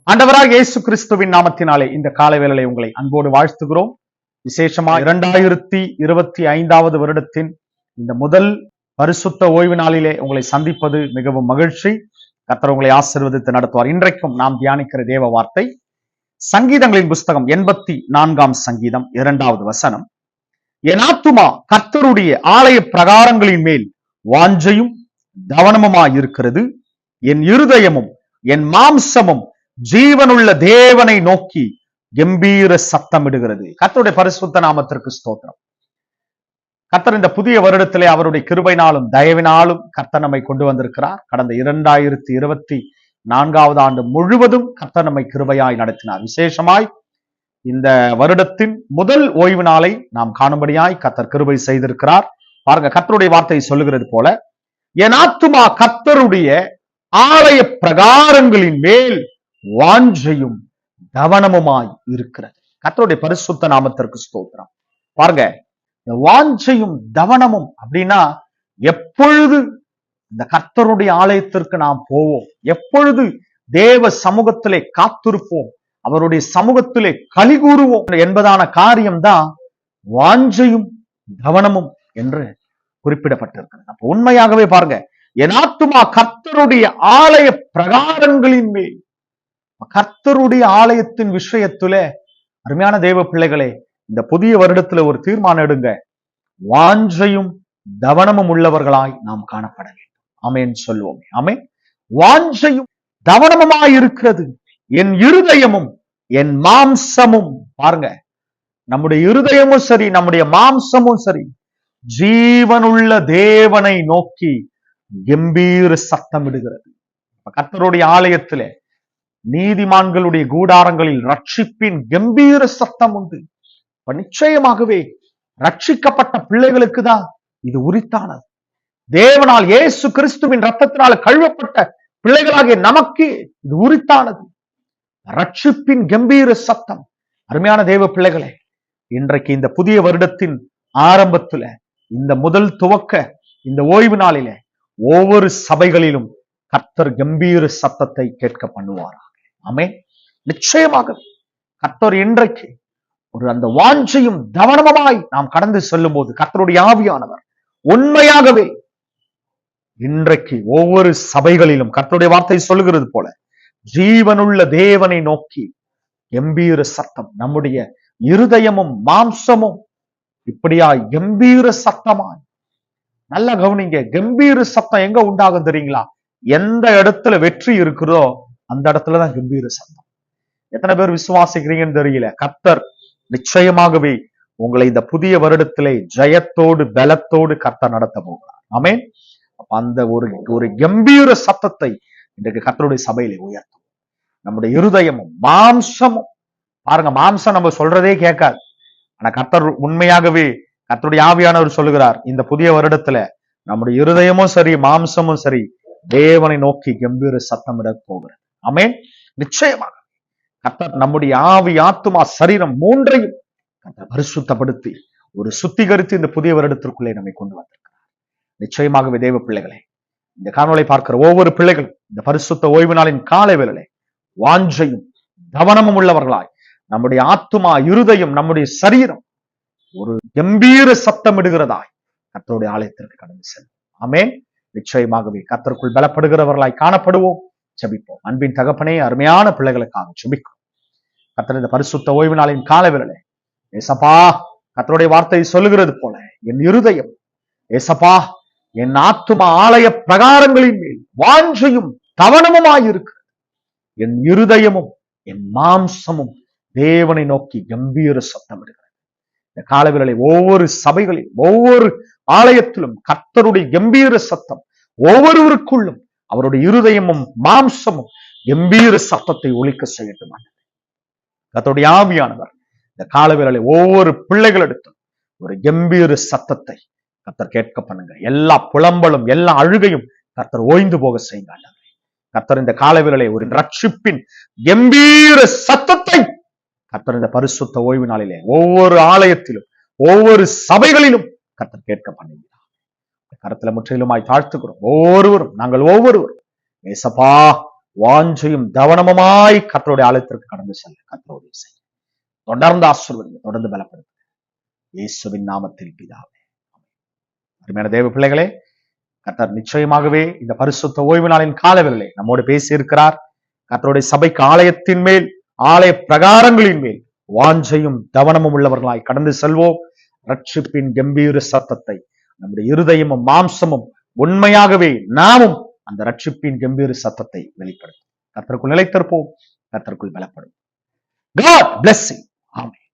ஆண்டவராக இயேசு கிறிஸ்துவின் நாமத்தினாலே இந்த காலை வேளையிலே உங்களை அன்போடு வாழ்த்துகிறோம். விசேஷமா 2025 வருடத்தின் இந்த முதல் பரிசுத்த ஓய்வு நாளிலே உங்களை சந்திப்பது மிகவும் மகிழ்ச்சி. கர்த்தர் உங்களை ஆசீர்வதித்து நடத்துவார். இன்றைக்கும் நாம் தியானிக்கிற தேவ வார்த்தை சங்கீதங்களின் புஸ்தகம் 84 சங்கீதம் 2வது வசனம். என் ஆத்துமா கர்த்தருடைய ஆலய பிரகாரங்களின் மேல் வாஞ்சையும் கவனமுமாய் இருக்கிறது. என் இருதயமும் என் மாம்சமும் ஜீவனுள்ள தேவனை நோக்கி கம்பீர சத்தமிடுகிறது. கர்த்தருடைய பரிசுத்த நாமத்திற்கு ஸ்தோத்திரம். கர்த்தர் இந்த புதிய வருடத்திலே அவருடைய கிருபையினாலும் தயவினாலும் கர்த்தர் நம்மை கொண்டு வந்திருக்கிறார். கடந்த 2024 ஆண்டு முழுவதும் கர்த்தர் நம்மை கிருபையாய் நடத்தினார். விசேஷமாய் இந்த வருடத்தின் முதல் ஓய்வு நாளை நாம் காணும்படியாய் கர்த்தர் கிருபை செய்திருக்கிறார். பாருங்க, கர்த்தருடைய வார்த்தை சொல்லுகிறது போல, என் ஆத்துமா கர்த்தருடைய ஆலய பிரகாரங்களின் மேல் வாஞ்சையும் கவனமுமாய் இருக்கிறது. கர்த்தருடைய பரிசுத்த நாமத்திற்கு ஸ்தோத்திரம். பாருங்க, இந்த வாஞ்சையும் கவனமும் அப்படின்னா எப்பொழுது இந்த கர்த்தருடைய ஆலயத்திற்கு நாம் போவோம், எப்பொழுது தேவ சமூகத்திலே காத்திருப்போம், அவருடைய சமூகத்திலே களி கூறுவோம் என்பதான காரியம்தான் வாஞ்சையும் கவனமும் என்று குறிப்பிடப்பட்டிருக்கிறது. அப்ப உண்மையாகவே பாருங்க, என் ஆத்துமா கர்த்தருடைய ஆலய பிரகாரங்களின் மேல், கர்த்தருடைய ஆலயத்தின் விஷயத்துல அருமையான தேவ பிள்ளைகளே, இந்த புதிய வருடத்துல ஒரு தீர்மானம் எடுங்க. வாஞ்சையும் கவனமும் உள்ளவர்களாய் நாம் காணப்பட வேண்டும். ஆமென் சொல்லுவோம். ஆமென். வாஞ்சையும் கவனமுமாய் இருக்கிறது என் இருதயமும் என் மாம்சமும். பாருங்க, நம்முடைய இருதயமும் சரி, நம்முடைய மாம்சமும் சரி, ஜீவனுள்ள தேவனை நோக்கி கம்பீர சத்தமிடுகிறது. கர்த்தருடைய ஆலயத்திலே நீதிமான்களுடைய கூடாரங்களில் ரட்சிப்பின் கம்பீர சத்தம் உண்டு. நிச்சயமாகவே ரட்சிக்கப்பட்ட பிள்ளைகளுக்கு தான் இது உரித்தானது. தேவனால் இயேசு கிறிஸ்துவின் ரத்தத்தினால கழுவப்பட்ட பிள்ளைகளாகிய நமக்கு இது உரித்தானது. ரட்சிப்பின் கம்பீர சத்தம். அருமையான தேவ பிள்ளைகளே, இன்றைக்கு இந்த புதிய வருடத்தின் ஆரம்பத்துல, இந்த முதல் துவக்க இந்த ஓய்வு நாளிலே ஒவ்வொரு சபைகளிலும் கர்த்தர் கம்பீர சத்தத்தை கேட்க பண்ணுவார். ஆமென். நிச்சயமாக கர்த்தர் இன்றைக்கு ஒரு அந்த வாஞ்சையும் கவனமாய் நாம் கடந்து செல்லும் போது கர்த்தருடைய ஆவியானவர் உண்மையாகவே இன்றைக்கு ஒவ்வொரு சபைகளிலும் கர்த்தருடைய வார்த்தை சொல்லுகிறது போல ஜீவனுள்ள தேவனை நோக்கி கம்பீர சத்தம். நம்முடைய இருதயமும் மாம்சமும் இப்படியாய் கம்பீர சத்தமாய். நல்லா கவனிங்க, கம்பீர சத்தம் எங்க உண்டாகும் தெரியுங்களா? எந்த இடத்துல வெற்றி இருக்கிறதோ அந்த இடத்துலதான் கம்பீர சத்தம். எத்தனை பேர் விசுவாசிக்கிறீங்கன்னு தெரியல. கர்த்தர் நிச்சயமாகவே உங்களை இந்த புதிய வருடத்திலே ஜெயத்தோடு பலத்தோடு கர்த்தர் நடத்த போகிறார். ஆமென். அந்த ஒரு கம்பீர சத்தத்தை இன்றைக்கு கர்த்தருடைய சபையிலே உயர்த்தும். நம்முடைய இருதயமும் மாம்சமும். பாருங்க, மாம்சம் நம்ம சொல்றதே கேட்காது. ஆனா கர்த்தர் உண்மையாகவே கர்த்தருடைய ஆவியானவர் சொல்லுகிறார், இந்த புதிய வருடத்துல நம்முடைய இருதயமும் சரி மாம்சமும் சரி தேவனை நோக்கி கம்பீர சத்தமிட போகிறது. ஆமென். நிச்சயமாக கர்த்தர் நம்முடைய ஆவி ஆத்துமா சரீரம் மூன்றையும் கர்த்தர் பரிசுத்தப்படுத்தி ஒரு சுத்திகரித்து இந்த புதிய வருடத்திற்குள்ளே நம்மை கொண்டு வந்திருக்கிறார். நிச்சயமாகவே தேவ பிள்ளைகளே, இந்த காணொளை பார்க்கிற ஒவ்வொரு பிள்ளைகளும் இந்த பரிசுத்த ஓய்வு நாளின் காலை வேளையிலே வாஞ்சையும் கவனமும் உள்ளவர்களாய் நம்முடைய ஆத்துமா இருதயம் நம்முடைய சரீரம் ஒரு கம்பீர சத்தமிடுகிறதாய் கர்த்தருடைய ஆலயத்திற்கு கடந்து செல்லும். ஆமென். நிச்சயமாகவே கர்த்தருக்குள் பலப்படுகிறவர்களாய் காணப்படுவோம். ஜெபிப்போம். அன்பின் தகப்பனே, அருமையான பிள்ளைகளுக்காக ஜெபிக்கும். கர்த்தர் இந்த பரிசுத்த ஓய்வு நாளின் கால வேளையிலே ஏசப்பா, கர்த்தருடைய வார்த்தை சொல்லுகிறது போல என் இருதயம் ஏசப்பா என் ஆத்துமா ஆலய பிரகாரங்களின் மேல் வாஞ்சையும் கவனமுமாயிருக்கு. என் இருதயமும் என் மாம்சமும் தேவனை நோக்கி கம்பீர சத்தமிடுகிறது. இந்த காலவேளை ஒவ்வொரு சபைகளிலும் ஒவ்வொரு ஆலயத்திலும் கர்த்தருடைய கம்பீர சத்தம் ஒவ்வொருவருக்குள்ளும் அவருடைய இருதயமும் மாம்சமும் கம்பீர சத்தத்தை ஒலிக்க செய்யட்டும். கர்த்தருடைய ஆவியானவர் இந்த காலவேளை ஒவ்வொரு பிள்ளைகளிடத்தும் ஒரு கம்பீர சத்தத்தை கர்த்தர் கேட்க பண்ணுங்க. எல்லா புலம்பலும் எல்லா அழுகையும் கர்த்தர் ஓய்ந்து போக செய்யுங்க. கர்த்தர் இந்த காலவேளை ஒரு ரட்சிப்பின் கம்பீர சத்தத்தை கர்த்தர் இந்த பரிசுத்த ஓய்வு நாளிலே ஒவ்வொரு ஆலயத்திலும் ஒவ்வொரு சபைகளிலும் கர்த்தர் கேட்க பண்ணுகிறார். கரத்துல முற்றிலுமாய் தாழ்த்துக்கிறோம். நாங்கள் ஒவ்வொருவரும் ஏசப்பா வாஞ்சையும் கவனமுமாய் கர்த்தருடைய ஆலயத்திற்கு கடந்து செல்ல கர்த்தருடைய செய்ய தொடர்ந்து ஆசீர்வதிங்க, தொடர்ந்து பலப்படுத்துங்க. இயேசுவின் நாமத்தில் பிதாவே. அருமையான தேவ பிள்ளைகளே, கர்த்தர் நிச்சயமாகவே இந்த பரிசுத்த ஓய்வு நாளின் காலவெளியிலே நம்மோடு பேசி இருக்கிறார். கர்த்தருடைய சபைக்கு ஆலயத்தின் மேல், ஆலய பிரகாரங்களின் மேல் வாஞ்சையும் கவனமும் உள்ளவர்களாய் கடந்து செல்வோம். ரட்சிப்பின் கம்பீர சத்தத்தை நம்முடைய இருதயமும் மாம்சமும் உண்மையாகவே நாமும் அந்த ரட்சிப்பின் கம்பீர சத்தத்தை வெளிப்படுத்தும். கர்த்தருக்குள் நிலைத்திருப்போம், கர்த்தருக்குள் பலப்படும். God bless you. ஆமென்.